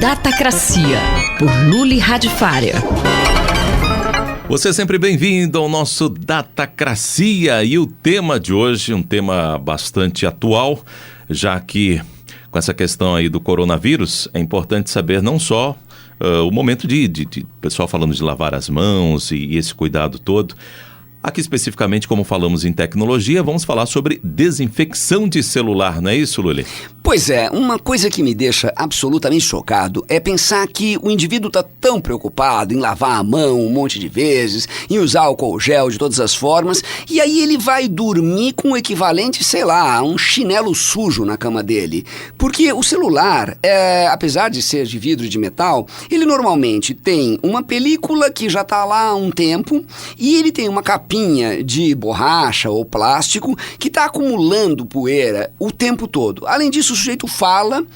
Datacracia, por Luli Radifária. Você é sempre bem-vindo ao nosso Datacracia, e o tema de hoje, um tema bastante atual, já que com essa questão aí do coronavírus, é importante saber não só o momento de pessoal falando de lavar as mãos e esse cuidado todo. Aqui especificamente, como falamos em tecnologia, vamos falar sobre desinfecção de celular, não é isso, Luli? Pois é, uma coisa que me deixa absolutamente chocado é pensar que o indivíduo está tão preocupado em lavar a mão um monte de vezes, em usar álcool gel de todas as formas, e aí ele vai dormir com o equivalente, sei lá, a um chinelo sujo na cama dele. Porque o celular, apesar de ser de vidro e de metal, ele normalmente tem uma película que já está lá há um tempo, e ele tem uma capinha de borracha ou plástico que está acumulando poeira o tempo todo. Além disso, o sujeito fala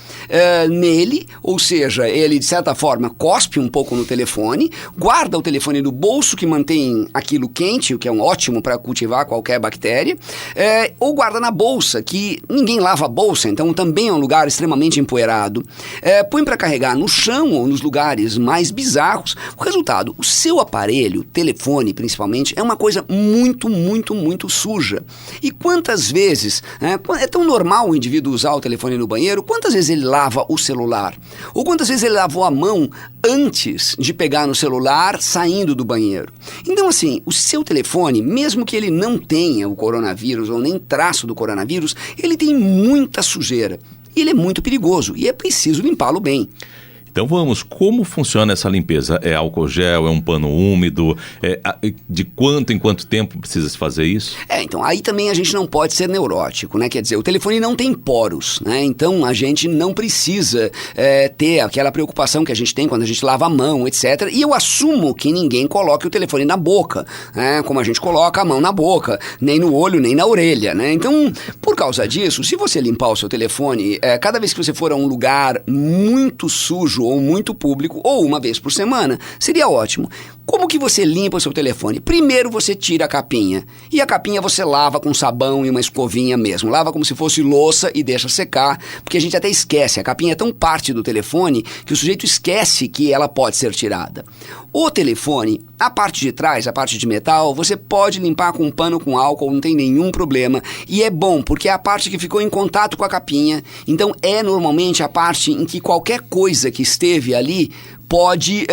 nele, ou seja, ele de certa forma cospe um pouco no telefone, guarda o telefone no bolso que mantém aquilo quente, o que é ótimo para cultivar qualquer bactéria, ou guarda na bolsa, que ninguém lava a bolsa, então também é um lugar extremamente empoeirado. Põe para carregar no chão ou nos lugares mais bizarros. O resultado, o seu aparelho, telefone principalmente, é uma coisa muito suja. E quantas vezes, é tão normal o indivíduo usar o telefone no banheiro, quantas vezes ele lava o celular? Ou quantas vezes ele lavou a mão antes de pegar no celular, saindo do banheiro? Então, assim, o seu telefone, mesmo que ele não tenha o coronavírus ou nem traço do coronavírus, ele tem muita sujeira. E ele é muito perigoso e é preciso limpá-lo bem. Então vamos, como funciona essa limpeza? É álcool gel, é um pano úmido? De quanto em quanto tempo precisa se fazer isso? Então aí também a gente não pode ser neurótico, né? Quer dizer, o telefone não tem poros, né? Então a gente não precisa ter aquela preocupação que a gente tem quando a gente lava a mão, etc. E eu assumo que ninguém coloque o telefone na boca, né? Como a gente coloca a mão na boca, nem no olho, nem na orelha, né? Então, por causa disso, se você limpar o seu telefone, cada vez que você for a um lugar muito sujo ou muito público, ou uma vez por semana, seria ótimo. Como que você limpa o seu telefone? Primeiro você tira a capinha, e a capinha você lava com sabão e uma escovinha mesmo. Lava como se fosse louça e deixa secar, porque a gente até esquece. A capinha é tão parte do telefone que o sujeito esquece que ela pode ser tirada. O telefone, a parte de trás, a parte de metal, você pode limpar com um pano com álcool, não tem nenhum problema. E é bom, porque é a parte que ficou em contato com a capinha. Então é normalmente a parte em que qualquer coisa que esteve ali pode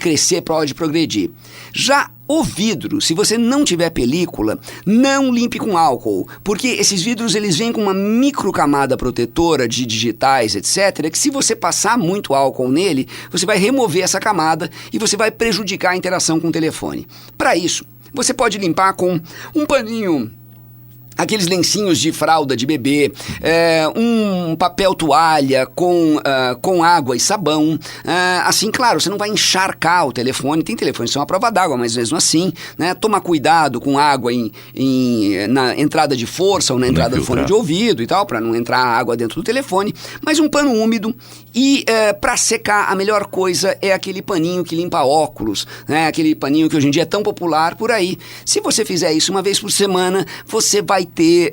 crescer, pode progredir. Já o vidro, se você não tiver película, não limpe com álcool, porque esses vidros eles vêm com uma microcamada protetora de digitais, etc., que se você passar muito álcool nele, você vai remover essa camada e você vai prejudicar a interação com o telefone. Para isso, você pode limpar com um paninho, aqueles lencinhos de fralda de bebê, um papel toalha com água e sabão. Assim, claro, você não vai encharcar o telefone. Tem telefones que são à prova d'água, mas mesmo assim, né, toma cuidado com água na entrada de força ou na entrada do fone de ouvido e tal, para não entrar água dentro do telefone. Mas um pano úmido. E para secar, a melhor coisa é aquele paninho que limpa óculos, né? Aquele paninho que hoje em dia é tão popular por aí. Se você fizer isso uma vez por semana, você vai ter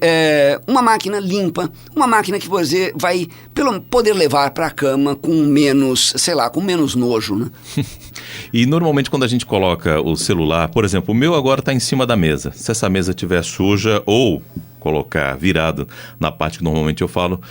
uma máquina limpa, uma máquina que você vai poder levar para a cama com menos, com menos nojo, né? E normalmente quando a gente coloca o celular, por exemplo, o meu agora está em cima da mesa. Se essa mesa estiver suja ou colocar virado na parte que normalmente eu falo,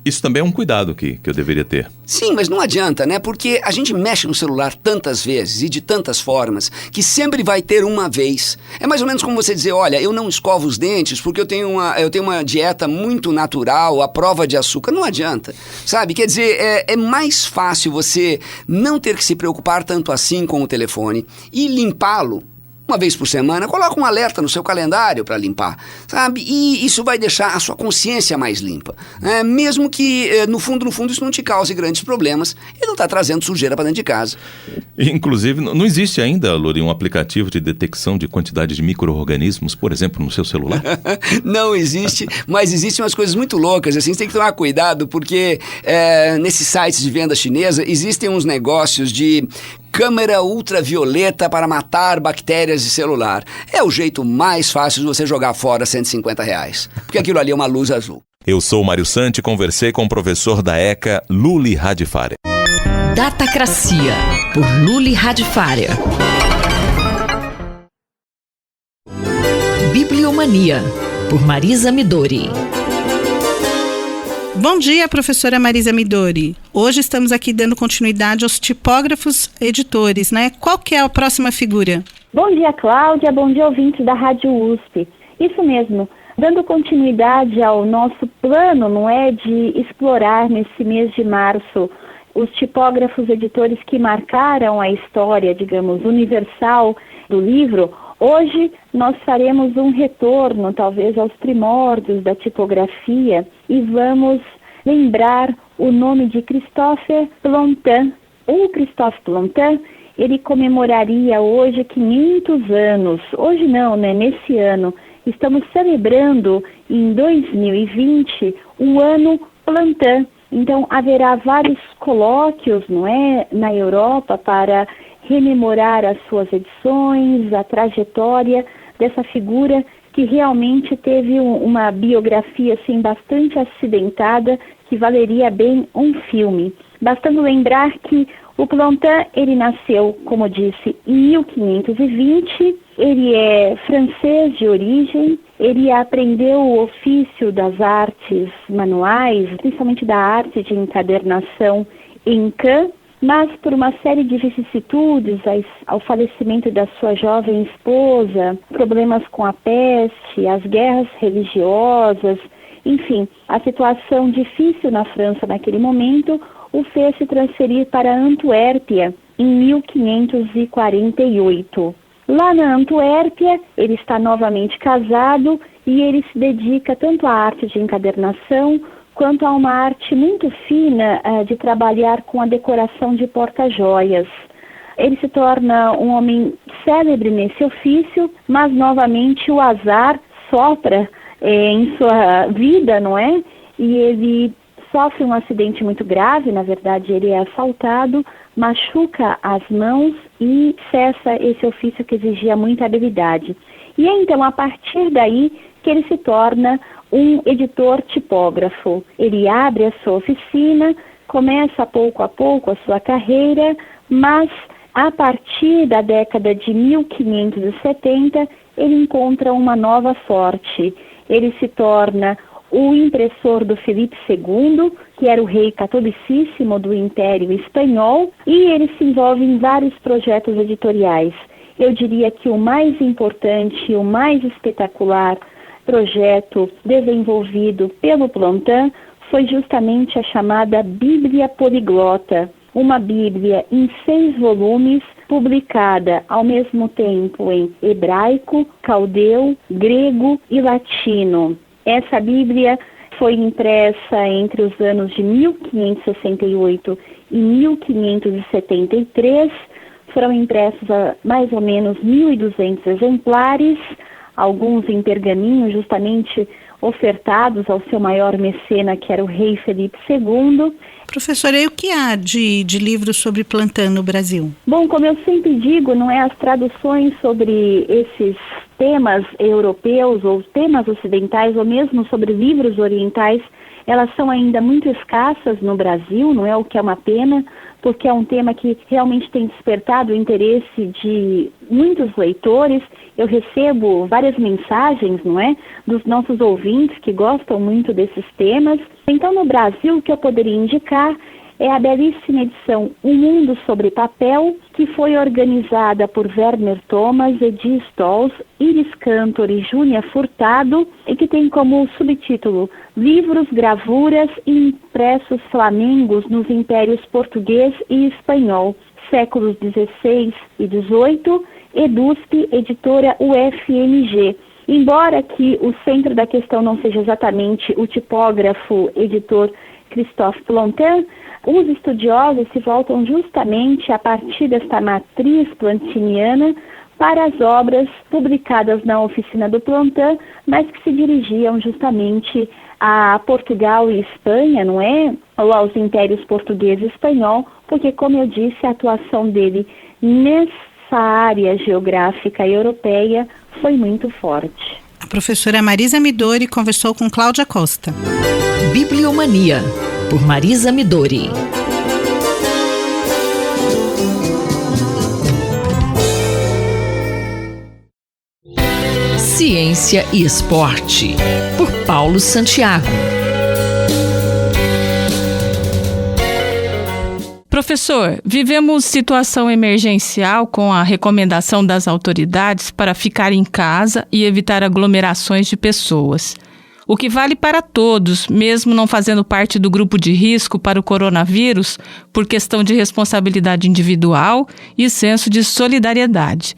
isso também é um cuidado que eu deveria ter. Sim, mas não adianta, né? Porque a gente mexe no celular tantas vezes e de tantas formas que sempre vai ter uma vez. É mais ou menos como você dizer, olha, eu não escovo os dentes porque eu tenho uma dieta muito natural, à prova de açúcar. Não adianta, sabe? Quer dizer, é mais fácil você não ter que se preocupar tanto assim com o telefone e limpá-lo uma vez por semana. Coloca um alerta no seu calendário para limpar, sabe? E isso vai deixar a sua consciência mais limpa. Mesmo que, no fundo, isso não te cause grandes problemas, ele não está trazendo sujeira para dentro de casa. Inclusive, não existe ainda, Lori, um aplicativo de detecção de quantidade de micro-organismos, por exemplo, no seu celular? Não existe, mas existem umas coisas muito loucas, assim, você tem que tomar cuidado, porque nesses sites de venda chinesa existem uns negócios de câmera ultravioleta para matar bactérias de celular. É o jeito mais fácil de você jogar fora R$150, porque aquilo ali é uma luz azul. Eu sou o Mário Santi e conversei com o professor da ECA, Luli Radifária. Datacracia, por Luli Radifária. Bibliomania, por Marisa Midori. Bom dia, professora Marisa Midori. Hoje estamos aqui dando continuidade aos tipógrafos editores, né? Qual que é a próxima figura? Bom dia, Cláudia. Bom dia, ouvintes da Rádio USP. Isso mesmo. Dando continuidade ao nosso plano, não é, de explorar nesse mês de março os tipógrafos editores que marcaram a história, digamos, universal do livro, hoje nós faremos um retorno, talvez, aos primórdios da tipografia e vamos lembrar o nome de Christophe Plantin. O Christophe Plantin, ele comemoraria hoje 500 anos. Hoje não, né? Nesse ano. Estamos celebrando em 2020 o ano Plantin. Então, haverá vários colóquios, não é, na Europa para rememorar as suas edições, a trajetória dessa figura que realmente teve uma biografia assim, bastante acidentada, que valeria bem um filme. Bastando lembrar que o Plantin, ele nasceu, como disse, em 1520, ele é francês de origem, ele aprendeu o ofício das artes manuais, principalmente da arte de encadernação em Caen, mas por uma série de vicissitudes, ao falecimento da sua jovem esposa, problemas com a peste, as guerras religiosas, enfim, a situação difícil na França naquele momento o fez se transferir para Antuérpia em 1548. Lá na Antuérpia, ele está novamente casado e ele se dedica tanto à arte de encadernação quanto a uma arte muito fina de trabalhar com a decoração de porta-joias. Ele se torna um homem célebre nesse ofício, mas novamente o azar sopra em sua vida, não é? E ele sofre um acidente muito grave, na verdade ele é assaltado, machuca as mãos e cessa esse ofício que exigia muita habilidade. E é então a partir daí que ele se torna um editor tipógrafo. Ele abre a sua oficina, começa pouco a pouco a sua carreira, mas a partir da década de 1570 ele encontra uma nova sorte. Ele se torna o impressor do Felipe II, que era o rei catolicíssimo do Império Espanhol, e ele se envolve em vários projetos editoriais. Eu diria que o mais importante, o mais espetacular projeto desenvolvido pelo Plantin foi justamente a chamada Bíblia Poliglota, uma Bíblia em 6 volumes, publicada ao mesmo tempo em hebraico, caldeu, grego e latino. Essa Bíblia foi impressa entre os anos de 1568 e 1573. Foram impressos mais ou menos 1.200 exemplares, alguns em pergaminho, justamente ofertados ao seu maior mecena, que era o rei Felipe II. Professora, e o que há de livros sobre Plantin no Brasil? Bom, como eu sempre digo, não é, as traduções sobre esses temas europeus ou temas ocidentais, ou mesmo sobre livros orientais, elas são ainda muito escassas no Brasil, não é, o que é uma pena, porque é um tema que realmente tem despertado o interesse de muitos leitores. Eu recebo várias mensagens, não é, dos nossos ouvintes que gostam muito desses temas. Então, no Brasil, o que eu poderia indicar é a belíssima edição Um Mundo sobre Papel, que foi organizada por Werner Thomas, Edi Stolz, Iris Cantor e Júnia Furtado, e que tem como subtítulo Livros, Gravuras e Impressos Flamengos nos Impérios Português e Espanhol, séculos XVI e XVIII, EDUSP, editora UFMG. Embora que o centro da questão não seja exatamente o tipógrafo editor Christophe Plantin, os estudiosos se voltam justamente a partir desta matriz plantiniana para as obras publicadas na oficina do Plantin, mas que se dirigiam justamente a Portugal e Espanha, não é? Ou aos impérios português e espanhol, porque, como eu disse, a atuação dele nessa área geográfica europeia foi muito forte. A professora Marisa Midori conversou com Cláudia Costa. Bibliomania, por Marisa Midori. Ciência e Esporte, por Paulo Santiago. Professor, vivemos situação emergencial com a recomendação das autoridades para ficar em casa e evitar aglomerações de pessoas. O que vale para todos, mesmo não fazendo parte do grupo de risco para o coronavírus, por questão de responsabilidade individual e senso de solidariedade.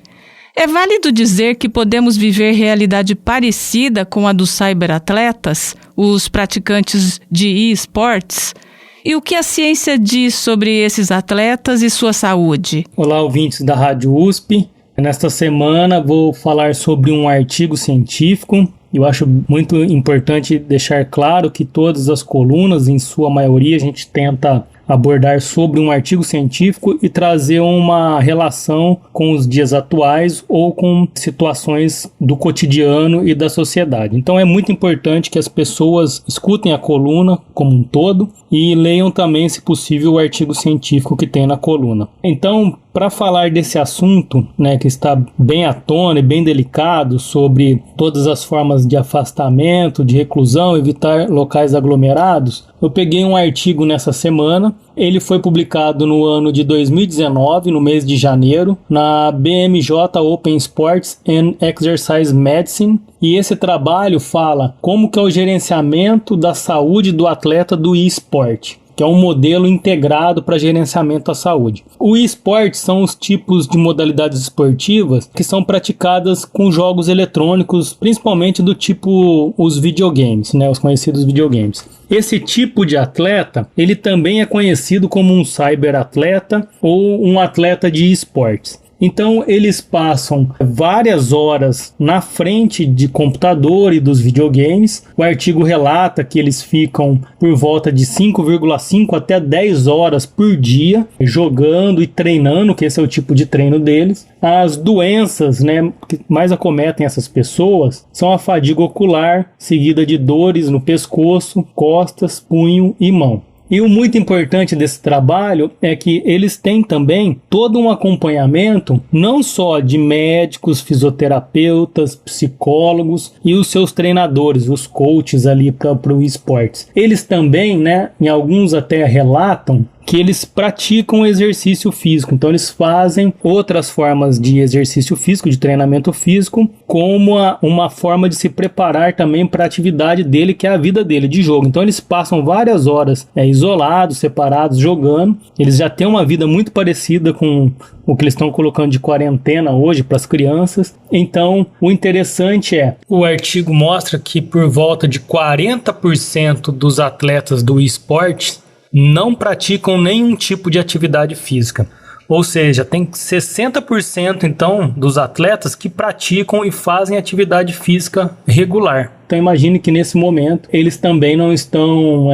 É válido dizer que podemos viver realidade parecida com a dos cyberatletas, os praticantes de e-sports? E o que a ciência diz sobre esses atletas e sua saúde? Olá, ouvintes da Rádio USP. Nesta semana vou falar sobre um artigo científico. Eu acho muito importante deixar claro que todas as colunas, em sua maioria, a gente tenta abordar sobre um artigo científico e trazer uma relação com os dias atuais ou com situações do cotidiano e da sociedade. Então é muito importante que as pessoas escutem a coluna como um todo e leiam também, se possível, o artigo científico que tem na coluna. Então, para falar desse assunto, né, que está bem à tona e bem delicado, sobre todas as formas de afastamento, de reclusão, evitar locais aglomerados, eu peguei um artigo nessa semana. Ele foi publicado no ano de 2019, no mês de janeiro, na BMJ Open Sports and Exercise Medicine. E esse trabalho fala como que é o gerenciamento da saúde do atleta do e-sport, que é um modelo integrado para gerenciamento da saúde. O e-sport são os tipos de modalidades esportivas que são praticadas com jogos eletrônicos, principalmente do tipo os videogames, né, os conhecidos videogames. Esse tipo de atleta, ele também é conhecido como um cyberatleta ou um atleta de esportes. Então eles passam várias horas na frente de computador e dos videogames. O artigo relata que eles ficam por volta de 5,5 até 10 horas por dia jogando e treinando, que esse é o tipo de treino deles. As doenças, né, que mais acometem essas pessoas são a fadiga ocular, seguida de dores no pescoço, costas, punho e mão. E o muito importante desse trabalho é que eles têm também todo um acompanhamento, não só de médicos, fisioterapeutas, psicólogos e os seus treinadores, os coaches ali para o esportes. Eles também, né, em alguns até relatam que eles praticam exercício físico. Então eles fazem outras formas de exercício físico, de treinamento físico, como uma forma de se preparar também para a atividade dele, que é a vida dele, de jogo. Então eles passam várias horas isolados, separados, jogando. Eles já têm uma vida muito parecida com o que eles estão colocando de quarentena hoje para as crianças. Então o interessante é, o artigo mostra que por volta de 40% dos atletas do esporte não praticam nenhum tipo de atividade física. Ou seja, tem 60% então dos atletas que praticam e fazem atividade física regular. Então imagine que nesse momento eles também não estão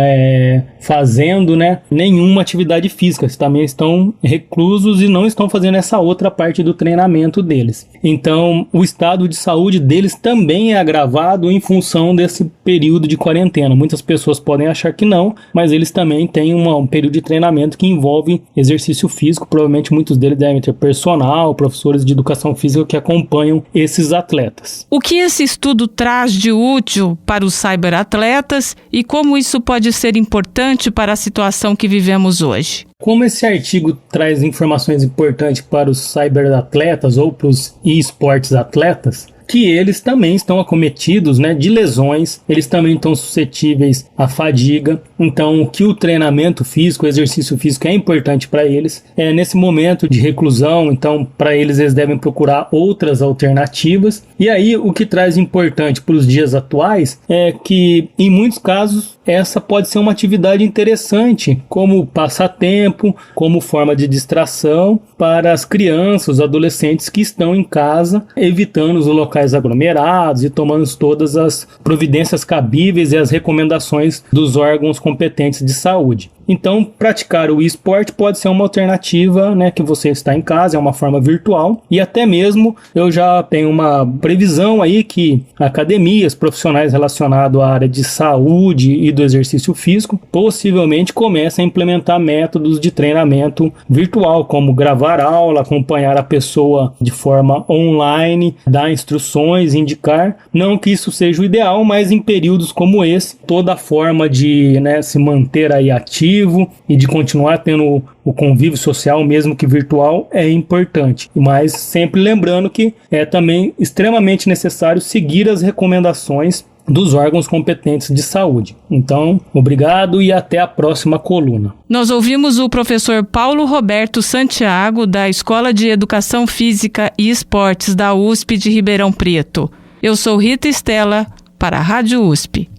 fazendo, né, nenhuma atividade física. Eles também estão reclusos e não estão fazendo essa outra parte do treinamento deles. Então o estado de saúde deles também é agravado em função desse período de quarentena. Muitas pessoas podem achar que não, mas eles também têm um período de treinamento que envolve exercício físico. Provavelmente muitos deles devem ter personal, professores de educação física que acompanham esses atletas. O que esse estudo traz de útil para os cyberatletas e como isso pode ser importante para a situação que vivemos hoje? Como esse artigo traz informações importantes para os cyberatletas ou para os e-sports atletas, que eles também estão acometidos, né, de lesões, eles também estão suscetíveis à fadiga. Então, o que o treinamento físico, o exercício físico é importante para eles. Nesse momento de reclusão, então, para eles devem procurar outras alternativas. E aí, o que traz importante para os dias atuais é que, em muitos casos, essa pode ser uma atividade interessante, como passatempo, como forma de distração para as crianças, os adolescentes que estão em casa, evitando os locais aglomerados e tomando todas as providências cabíveis e as recomendações dos órgãos competentes de saúde. Então, praticar o esporte pode ser uma alternativa, né, que você está em casa, é uma forma virtual, e até mesmo eu já tenho uma previsão aí que academias, profissionais relacionados à área de saúde e do exercício físico, possivelmente comecem a implementar métodos de treinamento virtual, como gravar aula, acompanhar a pessoa de forma online, dar instruções, indicar, não que isso seja o ideal, mas em períodos como esse, toda forma de, né, se manter aí ativo e de continuar tendo o convívio social, mesmo que virtual, é importante. Mas sempre lembrando que é também extremamente necessário seguir as recomendações dos órgãos competentes de saúde. Então, obrigado e até a próxima coluna. Nós ouvimos o professor Paulo Roberto Santiago, da Escola de Educação Física e Esportes da USP de Ribeirão Preto. Eu sou Rita Estela, para a Rádio USP.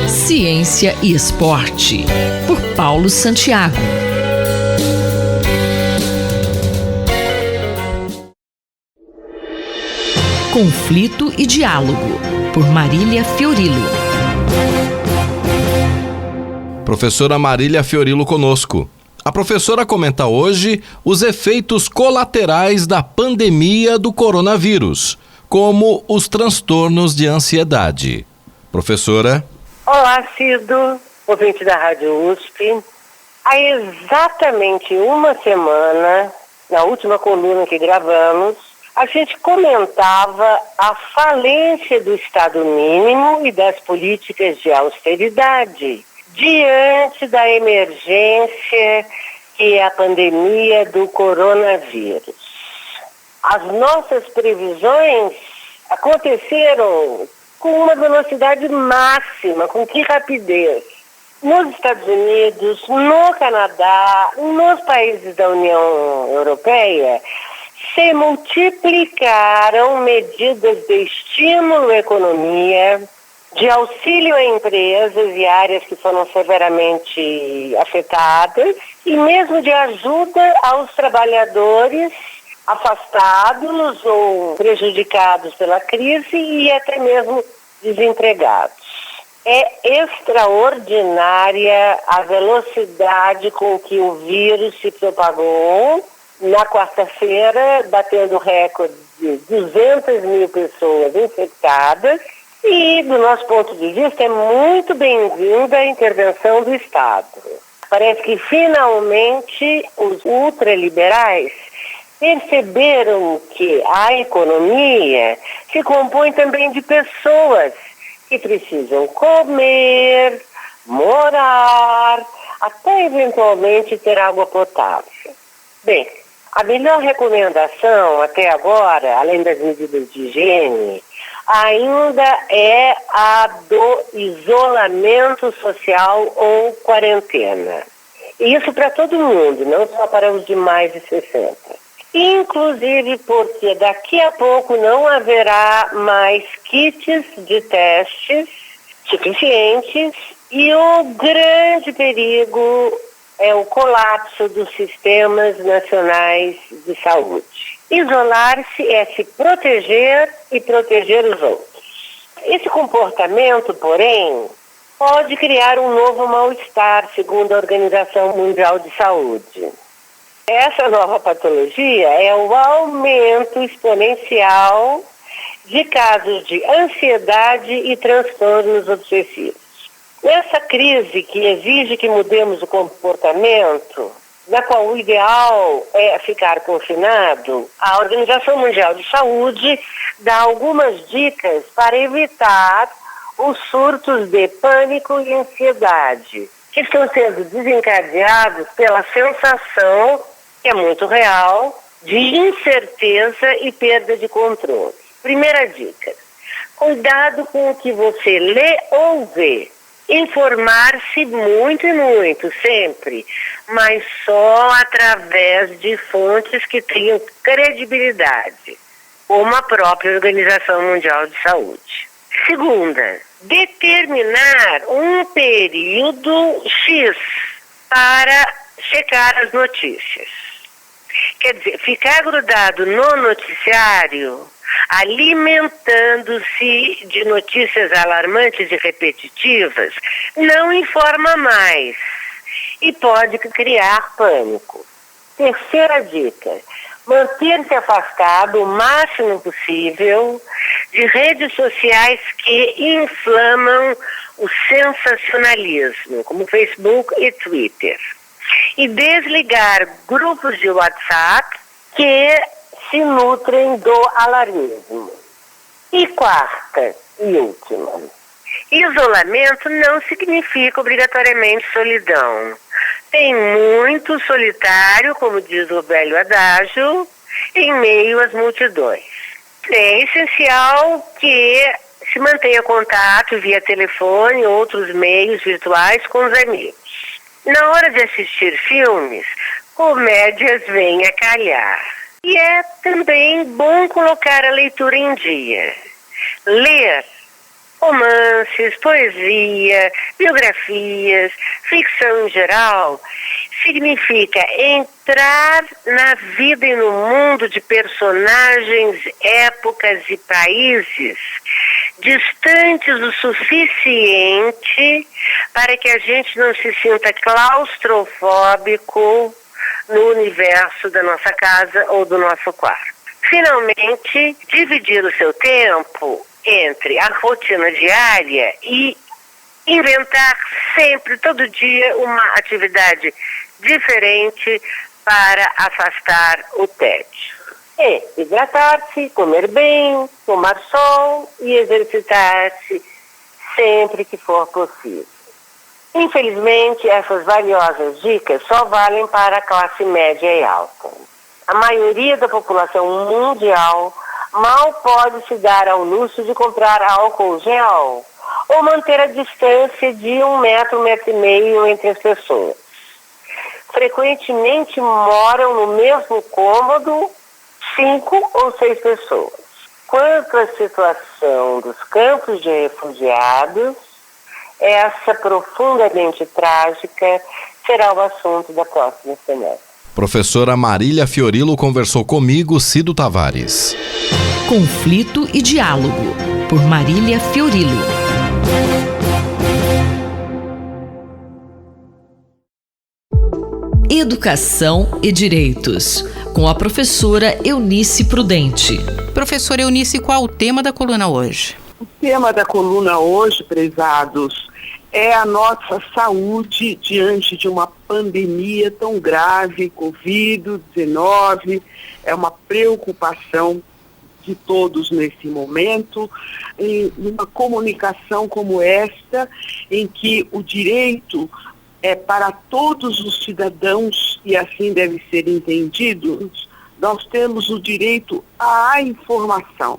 Ciência e Esporte, por Paulo Santiago. Conflito e Diálogo, por Marília Fiorilo. Professora Marília Fiorilo conosco. A professora comenta hoje os efeitos colaterais da pandemia do coronavírus, como os transtornos de ansiedade. Professora? Olá, Cido, ouvinte da Rádio USP. Há exatamente uma semana, na última coluna que gravamos, a gente comentava a falência do Estado mínimo e das políticas de austeridade diante da emergência que é a pandemia do coronavírus. As nossas previsões aconteceram com uma velocidade máxima, com que rapidez? Nos Estados Unidos, no Canadá, nos países da União Europeia, se multiplicaram medidas de estímulo à economia, de auxílio a empresas e áreas que foram severamente afetadas, e mesmo de ajuda aos trabalhadores afastados ou prejudicados pela crise e até mesmo desempregados. É extraordinária a velocidade com que o vírus se propagou. Na quarta-feira, batendo recorde de 200 mil pessoas infectadas. E, do nosso ponto de vista, é muito bem-vinda a intervenção do Estado. Parece que, finalmente, os ultraliberais perceberam que a economia se compõe também de pessoas que precisam comer, morar, até eventualmente ter água potável. Bem, a melhor recomendação até agora, além das medidas de higiene, ainda é a do isolamento social ou quarentena. E isso para todo mundo, não só para os de mais de 60. Inclusive porque daqui a pouco não haverá mais kits de testes suficientes e o grande perigo é o colapso dos sistemas nacionais de saúde. Isolar-se é se proteger e proteger os outros. Esse comportamento, porém, pode criar um novo mal-estar, segundo a Organização Mundial de Saúde. Essa nova patologia é o aumento exponencial de casos de ansiedade e transtornos obsessivos. Nessa crise que exige que mudemos o comportamento, na qual o ideal é ficar confinado, a Organização Mundial de Saúde dá algumas dicas para evitar os surtos de pânico e ansiedade, que estão sendo desencadeados pela sensação, que é muito real, de incerteza e perda de controle. Primeira dica: cuidado com o que você lê ou vê. Informar-se muito e muito, sempre, mas só através de fontes que tenham credibilidade, como a própria Organização Mundial de Saúde. Segunda, determinar um período X para checar as notícias. Quer dizer, ficar grudado no noticiário, alimentando-se de notícias alarmantes e repetitivas, não informa mais. e pode criar pânico. Terceira dica: manter-se afastado o máximo possível de redes sociais que inflamam o sensacionalismo, como Facebook e Twitter. E desligar grupos de WhatsApp que se nutrem do alarmismo. E quarta e última: isolamento não significa obrigatoriamente solidão. Tem muito solitário, como diz o velho adágio, em meio às multidões. É essencial que se mantenha contato via telefone ou outros meios virtuais com os amigos. Na hora de assistir filmes, comédias vêm a calhar. E é também bom colocar a leitura em dia. Ler romances, poesia, biografias, ficção em geral, significa entrar na vida e no mundo de personagens, épocas e países distantes o suficiente para que a gente não se sinta claustrofóbico no universo da nossa casa ou do nosso quarto. Finalmente, dividir o seu tempo entre a rotina diária e inventar sempre, todo dia, uma atividade diferente para afastar o tédio. E hidratar-se, comer bem, tomar sol e exercitar-se sempre que for possível. Infelizmente, essas valiosas dicas só valem para a classe média e alta. A maioria da população mundial mal pode se dar ao luxo de comprar álcool gel ou manter a distância de 1 metro, 1,5 metro entre as pessoas. Frequentemente moram no mesmo cômodo 5 ou 6 pessoas. Quanto à situação dos campos de refugiados, essa profundamente trágica será o assunto da próxima semana. Professora Marília Fiorilo conversou comigo, Cido Tavares. Conflito e Diálogo, por Marília Fiorilo. Educação e Direitos, com a professora Eunice Prudente. Professora Eunice, qual o tema da coluna hoje? O tema da coluna hoje, prezados, é a nossa saúde diante de uma pandemia tão grave, Covid-19, é uma preocupação de todos nesse momento, em uma comunicação como esta, em que o direito é para todos os cidadãos, e assim deve ser entendido, nós temos o direito à informação.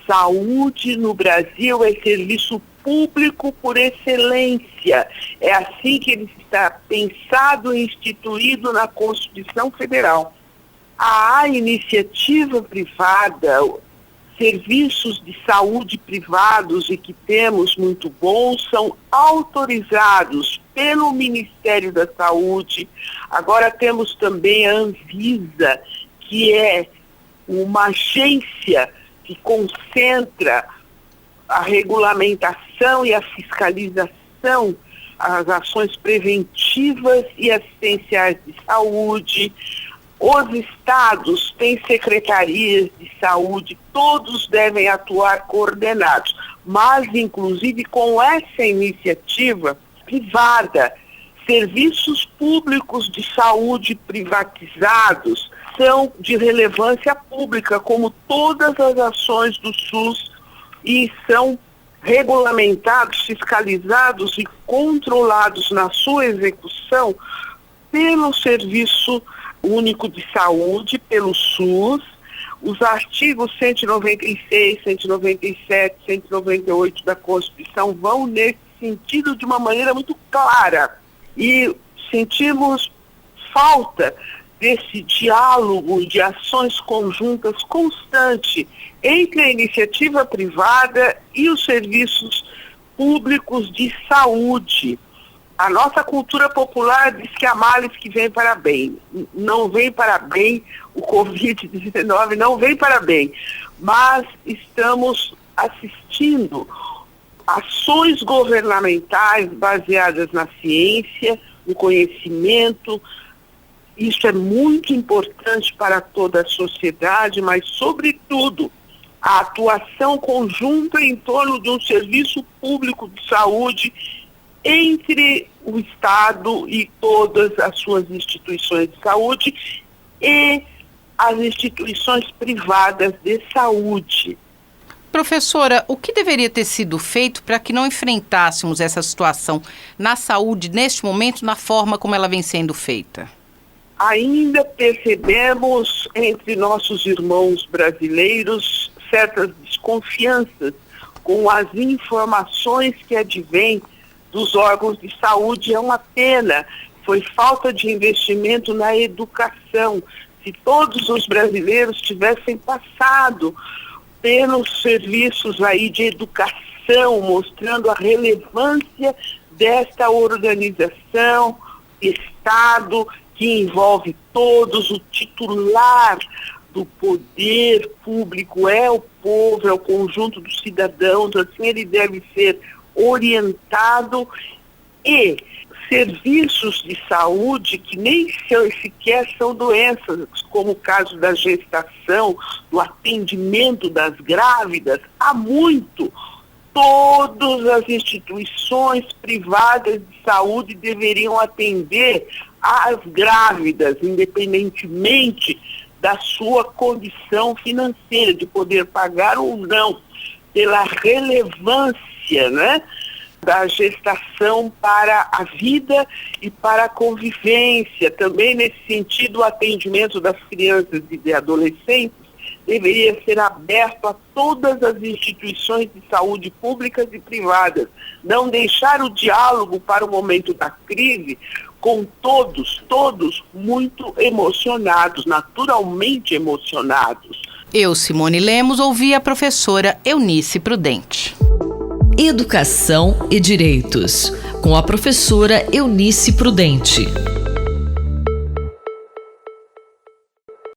Saúde no Brasil é serviço público por excelência. É assim que ele está pensado e instituído na Constituição Federal. A iniciativa privada, serviços de saúde privados e que temos muito bons, são autorizados pelo Ministério da Saúde. Agora temos também a Anvisa, que é uma agência que concentra a regulamentação e a fiscalização, as ações preventivas e assistenciais de saúde. Os estados têm secretarias de saúde, todos devem atuar coordenados, mas inclusive com essa iniciativa privada, serviços públicos de saúde privatizados são de relevância pública, como todas as ações do SUS, e são regulamentados, fiscalizados e controlados na sua execução pelo Serviço Único de Saúde, pelo SUS. Os artigos 196, 197, 198 da Constituição vão nesse sentido de uma maneira muito clara. E sentimos falta desse diálogo de ações conjuntas constante entre a iniciativa privada e os serviços públicos de saúde. A nossa cultura popular diz que há males que vêm para bem. Não vem para bem, o Covid-19 não vem para bem, mas estamos assistindo ações governamentais baseadas na ciência, um conhecimento. Isso é muito importante para toda a sociedade, mas, sobretudo, a atuação conjunta em torno de um serviço público de saúde entre o Estado e todas as suas instituições de saúde e as instituições privadas de saúde. Professora, o que deveria ter sido feito para que não enfrentássemos essa situação na saúde neste momento, na forma como ela vem sendo feita? Ainda percebemos entre nossos irmãos brasileiros certas desconfianças com as informações que advêm dos órgãos de saúde. É uma pena, foi falta de investimento na educação. Se todos os brasileiros tivessem passado pelos serviços aí de educação, mostrando a relevância desta organização, Estado, que envolve todos, o titular do poder público é o povo, é o conjunto dos cidadãos, assim ele deve ser orientado, e serviços de saúde que nem sequer são doenças, como o caso da gestação, do atendimento das grávidas, há muito. Todas as instituições privadas de saúde deveriam atender às grávidas, independentemente da sua condição financeira, de poder pagar ou não, pela relevância, né, da gestação para a vida e para a convivência. Também, nesse sentido, o atendimento das crianças e de adolescentes deveria ser aberto a todas as instituições de saúde públicas e privadas. Não deixar o diálogo para o momento da crise com todos muito emocionados, naturalmente emocionados. Eu, Simone Lemos, ouvi a professora Eunice Prudente. Educação e Direitos, com a professora Eunice Prudente.